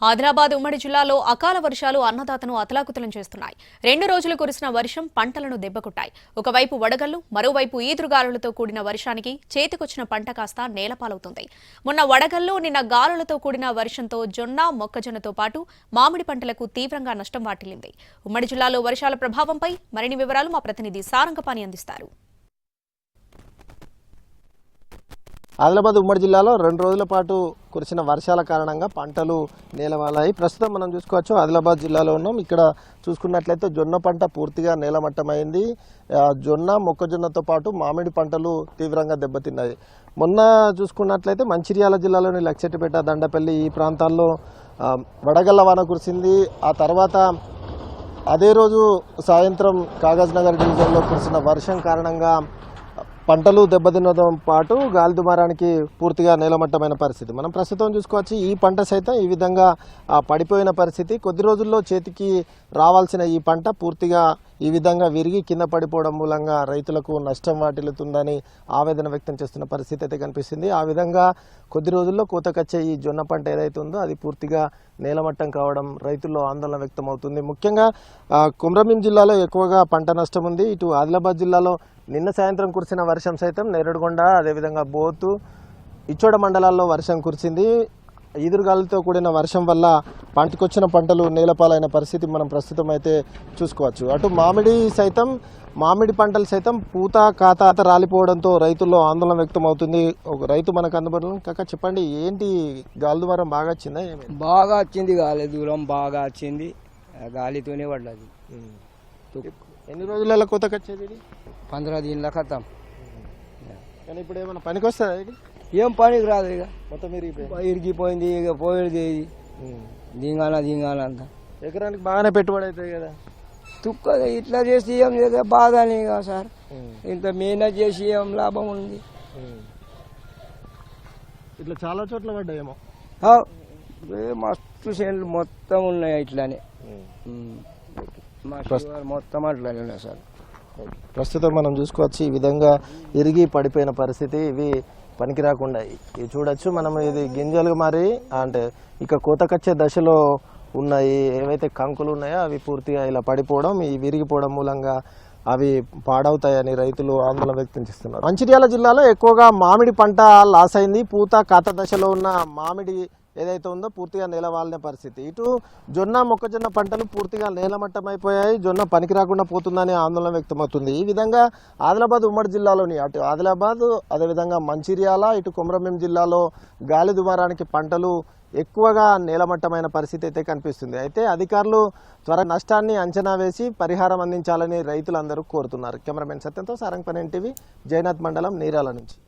ఆదిలాబాద్ ఉమ్మడి జిల్లాలో అకాల వర్షాలు అన్నదాతను అతలాకుతలం చేస్తున్నాయి. 2 రోజులు కురిసిన వర్షం పంటలను దెబ్బకొట్టాయి. ఒకవైపు వడగళ్లు, మరోవైపు ఈదురుగాలులతో కూడిన వర్షానికి చేతికొచ్చిన పంట కాస్త నేలపాలవుతుంది. మొన్న వడగళ్లు, నిన్న గాలులతో కూడిన వర్షంతో జొన్న, మొక్కజొన్నతో పాటు మామిడి పంటలకు తీవ్రంగా నష్టం వాటిల్లింది. ఉమ్మడి జిల్లాలో వర్షాల ప్రభావంపై మరిన్ని వివరాలు మా ప్రతినిధి సారంగపాణి అందిస్తారు. ఆదిలాబాద్ ఉమ్మడి జిల్లాలో 2 రోజుల పాటు కురిసిన వర్షాల కారణంగా పంటలు నేలమలాయి. ప్రస్తుతం మనం చూసుకోవచ్చు ఆదిలాబాద్ జిల్లాలో ఉన్నాం. ఇక్కడ చూసుకున్నట్లయితే జొన్న పంట పూర్తిగా నేలమట్టమైంది. జొన్న, మొక్కజొన్నతో పాటు మామిడి పంటలు తీవ్రంగా దెబ్బతిన్నాయి. మొన్న చూసుకున్నట్లయితే మంచిర్యాల జిల్లాలోని లక్షెట్టిపేట, దండపల్లి ఈ ప్రాంతాల్లో వడగళ్ల వాన కురిసింది. ఆ తర్వాత అదే రోజు సాయంత్రం కాగజ్ నగర్ డివిజన్లో కురిసిన వర్షం కారణంగా పంటలు దెబ్బతినడంతో పాటు గాలి దుమారానికి పూర్తిగా నేలమట్టమైన పరిస్థితి మనం ప్రస్తుతం చూసుకోవచ్చు. ఈ పంట సైతం ఈ విధంగా పడిపోయిన పరిస్థితి. కొద్ది రోజుల్లో చేతికి రావాల్సిన ఈ పంట పూర్తిగా ఈ విధంగా విరిగి కింద పడిపోవడం మూలంగా రైతులకు నష్టం వాటిల్లుతుందని ఆవేదన వ్యక్తం చేస్తున్న పరిస్థితి అయితే కనిపిస్తుంది. ఆ విధంగా కొద్ది రోజుల్లో కోతకొచ్చే ఈ జొన్న పంట ఏదైతే ఉందో అది పూర్తిగా నేలమట్టం కావడం రైతుల్లో ఆందోళన వ్యక్తం అవుతుంది. ముఖ్యంగా కొమరంభీం జిల్లాలో ఎక్కువగా పంట నష్టం ఉంది. ఇటు ఆదిలాబాద్ జిల్లాలో నిన్న సాయంత్రం కురిసిన వర్షం సైతం నేరేడుగొండ, అదేవిధంగా బోతు, ఇచ్చోడ మండలాల్లో వర్షం కురిసింది. ఈదురుగాలులతో కూడిన వర్షం వల్ల పంటకొచ్చిన పంటలు నేలపాలైన పరిస్థితి మనం ప్రస్తుతం అయితే చూసుకోవచ్చు. అటు మామిడి పంటలు సైతం పూత కాత రాలిపోవడంతో రైతుల్లో ఆందోళన వ్యక్తం అవుతుంది. ఒక రైతు మనకు అందుబాటులో కాక చెప్పండి, ఏంటి గాలి దుమారం బాగా వచ్చిందా? బాగా వచ్చింది, గాలి దూరం బాగా వచ్చింది, గాలితోనే పడ్డది. ఎన్ని రోజులలో కోతకొచ్చేది? 15 దినాల కథం. కానీ ఇప్పుడు ఏమైనా పనికి వస్తుందా? ఇది ఏం పనికి రాదు, ఇక మొత్తం ఇరిగిపోయింది. ఇక పోయేది దింగాల అంతా. ఎకరానికి బాగానే పెట్టుబడి అవుతుంది కదా. తుక్క ఇట్లా చేసి ఏం చేస్తే బాధ అని సార్, ఇంత మేనేజ్ చేసి ఏం లాభం ఉంది. ఇట్లా చాలా చోట్ల పడ్డాయేమో. మస్తు చేనులు మొత్తం ఉన్నాయి ఇట్లానే, మొత్తం అట్లానే ఉన్నాయి సార్. ప్రస్తుతం మనం చూసుకోవచ్చు ఈ విధంగా ఇరిగి పడిపోయిన పరిస్థితి. ఇవి పనికి రాకుండా ఇవి చూడొచ్చు మనం. ఇది గింజలుగా మారి అంటే ఇక కోతకొచ్చే దశలో ఉన్నాయి. ఏవైతే కంకులు ఉన్నాయో అవి పూర్తిగా ఇలా పడిపోవడం, ఈ విరిగిపోవడం మూలంగా అవి పాడవుతాయని రైతులు ఆందోళన వ్యక్తం చేస్తున్నారు. మంచిర్యాల జిల్లాలో ఎక్కువగా మామిడి పంట లాస్ అయింది. పూత కాత దశలో ఉన్న మామిడి ఏదైతే ఉందో పూర్తిగా నేలవాలిన పరిస్థితి. ఇటు జొన్న, మొక్కజొన్న పంటలు పూర్తిగా నేలమట్టమైపోయాయి. జొన్న పనికి రాకుండా పోతుందని ఆందోళన వ్యక్తమవుతుంది. ఈ విధంగా ఆదిలాబాద్ ఉమ్మడి జిల్లాలోని అటు ఆదిలాబాద్, అదేవిధంగా మంచిర్యాల, ఇటు కొమరంభీం జిల్లాలో గాలి దుమారానికి పంటలు ఎక్కువగా నేలమట్టమైన పరిస్థితి అయితే కనిపిస్తుంది. అయితే అధికారులు నష్టాన్ని అంచనా వేసి పరిహారం అందించాలని రైతులందరూ కోరుతున్నారు. కెమెరామెన్ సత్యంతో సారంగపాణి, ఎన్టీవీ, జైనాథ్ మండలం, నీరాల నుంచి.